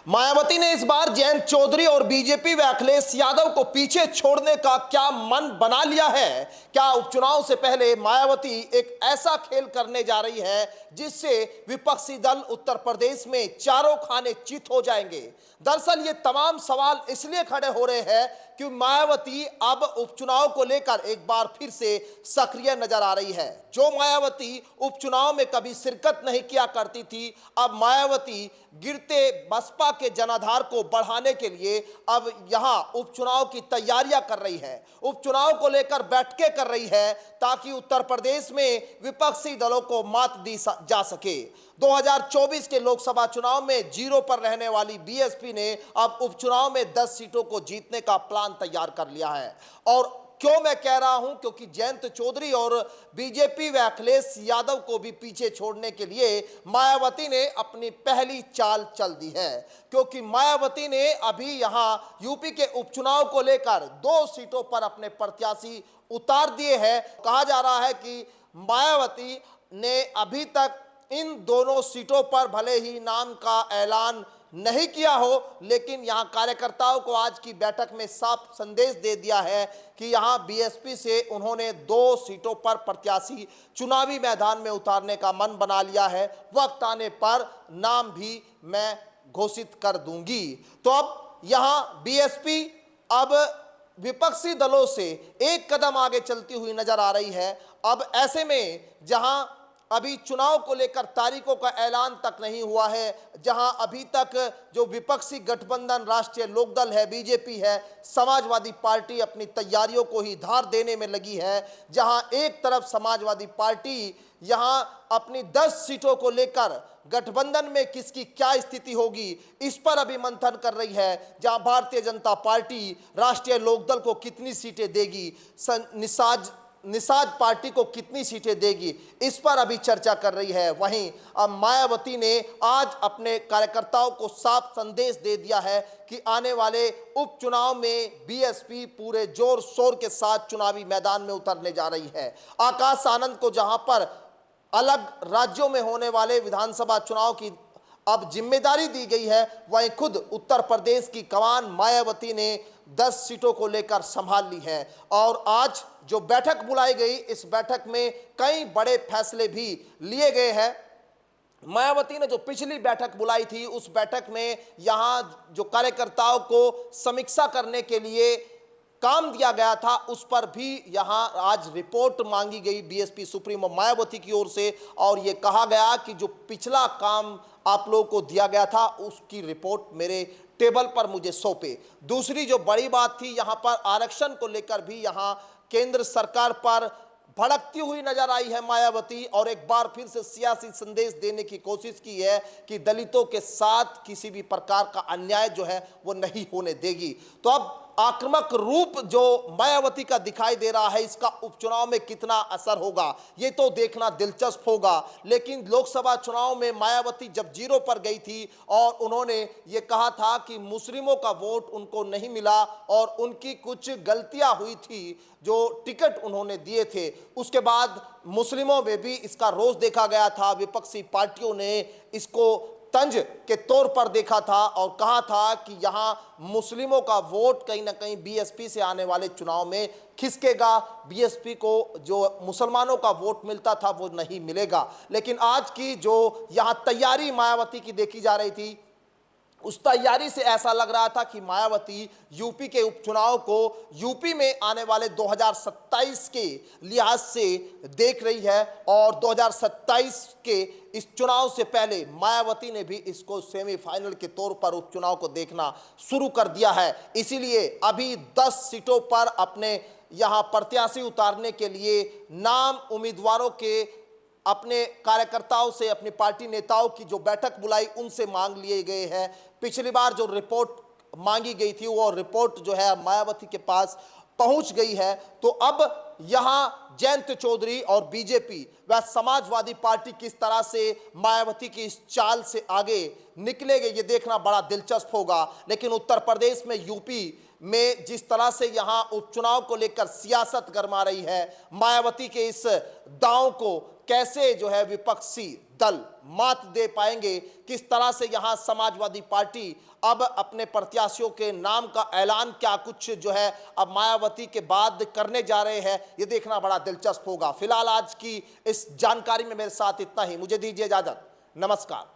मायावती ने इस बार जयंत चौधरी और बीजेपी व अखिलेश यादव को पीछे छोड़ने का क्या मन बना लिया है? क्या उपचुनाव से पहले मायावती एक ऐसा खेल करने जा रही है जिससे विपक्षी दल उत्तर प्रदेश में चारों खाने चित हो जाएंगे? दरअसल ये तमाम सवाल इसलिए खड़े हो रहे हैं कि मायावती अब उपचुनाव को लेकर एक बार फिर से सक्रिय नजर आ रही है। जो मायावती उपचुनाव में कभी शिरकत नहीं किया करती थी, अब मायावती गिरते बसपा के जनाधार को बढ़ाने के लिए अब यहां उपचुनाव की तैयारियां कर रही है। उपचुनाव को लेकर बैठकें कर रही है ताकि उत्तर प्रदेश में विपक्षी दलों को मात दी जा सके। 2024 के लोकसभा चुनाव में जीरो पर रहने वाली बीएसपी ने अब उपचुनाव में 10 सीटों को जीतने का प्लान तैयार कर लिया है। और क्यों मैं कह रहा हूं? क्योंकि जयंत चौधरी और बीजेपी व अखिलेश यादव को भी पीछे छोड़ने के लिए मायावती ने अपनी पहली चाल चल दी है। क्योंकि मायावती ने अभी यहां यूपी के उपचुनाव को लेकर 2 सीटों पर अपने प्रत्याशी उतार दिए हैं। कहा जा रहा है कि मायावती ने अभी तक इन दोनों सीटों पर भले ही नाम का ऐलान नहीं किया हो, लेकिन यहां कार्यकर्ताओं को आज की बैठक में साफ संदेश दे दिया है कि यहां बीएसपी से उन्होंने 2 सीटों पर प्रत्याशी चुनावी मैदान में उतारने का मन बना लिया है। वक्त आने पर नाम भी मैं घोषित कर दूंगी। तो अब यहां बीएसपी अब विपक्षी दलों से एक कदम आगे चलती हुई नजर आ रही है। अब ऐसे में जहां अभी चुनाव को लेकर तारीखों का ऐलान तक नहीं हुआ है, जहां अभी तक जो विपक्षी गठबंधन राष्ट्रीय लोकदल है, बीजेपी है, समाजवादी पार्टी अपनी तैयारियों को ही धार देने में लगी है, जहां एक तरफ समाजवादी पार्टी यहां अपनी 10 सीटों को लेकर गठबंधन में किसकी क्या स्थिति होगी इस पर अभी मंथन कर रही है, जहां भारतीय जनता पार्टी राष्ट्रीय लोकदल को कितनी सीटें देगी, निषाद पार्टी को कितनी सीटें देगी, इस पर अभी चर्चा कर रही है। वहीं अब मायावती ने आज अपने कार्यकर्ताओं को साफ संदेश दे दिया है कि आने वाले उपचुनाव में बीएसपी पूरे जोर शोर के साथ चुनावी मैदान में उतरने जा रही है। आकाश आनंद को जहां पर अलग राज्यों में होने वाले विधानसभा चुनाव की अब जिम्मेदारी दी गई है, वहीं खुद उत्तर प्रदेश की कमान मायावती ने 10 सीटों को लेकर संभाल ली है। और आज जो बैठक बुलाई गई, इस बैठक में कई बड़े फैसले भी लिए गए हैं। मायावती ने जो पिछली बैठक बुलाई थी, उस बैठक में यहां जो कार्यकर्ताओं को समीक्षा करने के लिए काम दिया गया था, उस पर भी यहां आज रिपोर्ट मांगी गई बीएसपी सुप्रीमो मायावती की ओर से। और यह कहा गया कि जो पिछला काम आप लोगों को दिया गया था, उसकी रिपोर्ट मेरे टेबल पर मुझे सौंपे। दूसरी जो बड़ी बात थी, यहां पर आरक्षण को लेकर भी यहां केंद्र सरकार पर भड़कती हुई नजर आई है मायावती, और एक बार फिर से सियासी संदेश देने की कोशिश की है कि दलितों के साथ किसी भी प्रकार का अन्याय जो है वो नहीं होने देगी। तो अब आक्रामक रूप जो मायावती का दिखाई दे रहा है, इसका उपचुनाव में कितना असर होगा ये तो देखना दिलचस्प होगा। लेकिन लोकसभा चुनाव में मायावती जब जीरो पर गई थी और उन्होंने ये कहा था कि मुस्लिमों का वोट उनको नहीं मिला और उनकी कुछ गलतियां हुई थी जो टिकट उन्होंने दिए थे, उसके बाद मुस्लिमों में भी इसका रोष देखा गया था। विपक्षी पार्टियों ने इसको तंज के तौर पर देखा था और कहा था कि यहां मुस्लिमों का वोट कहीं ना कहीं बीएसपी से आने वाले चुनाव में खिसकेगा, बीएसपी को जो मुसलमानों का वोट मिलता था वो नहीं मिलेगा। लेकिन आज की जो यहां तैयारी मायावती की देखी जा रही थी, उस तैयारी से ऐसा लग रहा था कि मायावती यूपी के उपचुनाव को यूपी में आने वाले 2027 के लिहाज से देख रही है। और 2027 के इस चुनाव से पहले मायावती ने भी इसको सेमीफाइनल के तौर पर उपचुनाव को देखना शुरू कर दिया है। इसीलिए अभी 10 सीटों पर अपने यहां प्रत्याशी उतारने के लिए नाम उम्मीदवारों के अपने कार्यकर्ताओं से, अपनी पार्टी नेताओं की जो बैठक बुलाई उनसे मांग लिए गए हैं। पिछली बार जो रिपोर्ट मांगी गई थी वो रिपोर्ट जो है मायावती के पास पहुंच गई है। तो अब यहां जयंत चौधरी और बीजेपी व समाजवादी पार्टी किस तरह से मायावती की इस चाल से आगे निकलेंगे ये देखना बड़ा दिलचस्प होगा। लेकिन उत्तर प्रदेश में यूपी में जिस तरह से यहां उपचुनाव को लेकर सियासत गरमा रही है, मायावती के इस दांव को कैसे जो है विपक्षी दल मात दे पाएंगे, किस तरह से यहां समाजवादी पार्टी अब अपने प्रत्याशियों के नाम का ऐलान क्या कुछ जो है अब मायावती के बाद करने जा रहे हैं, यह देखना बड़ा दिलचस्प होगा। फिलहाल आज की इस जानकारी में मेरे साथ इतना ही, मुझे दीजिए इजाजत, नमस्कार।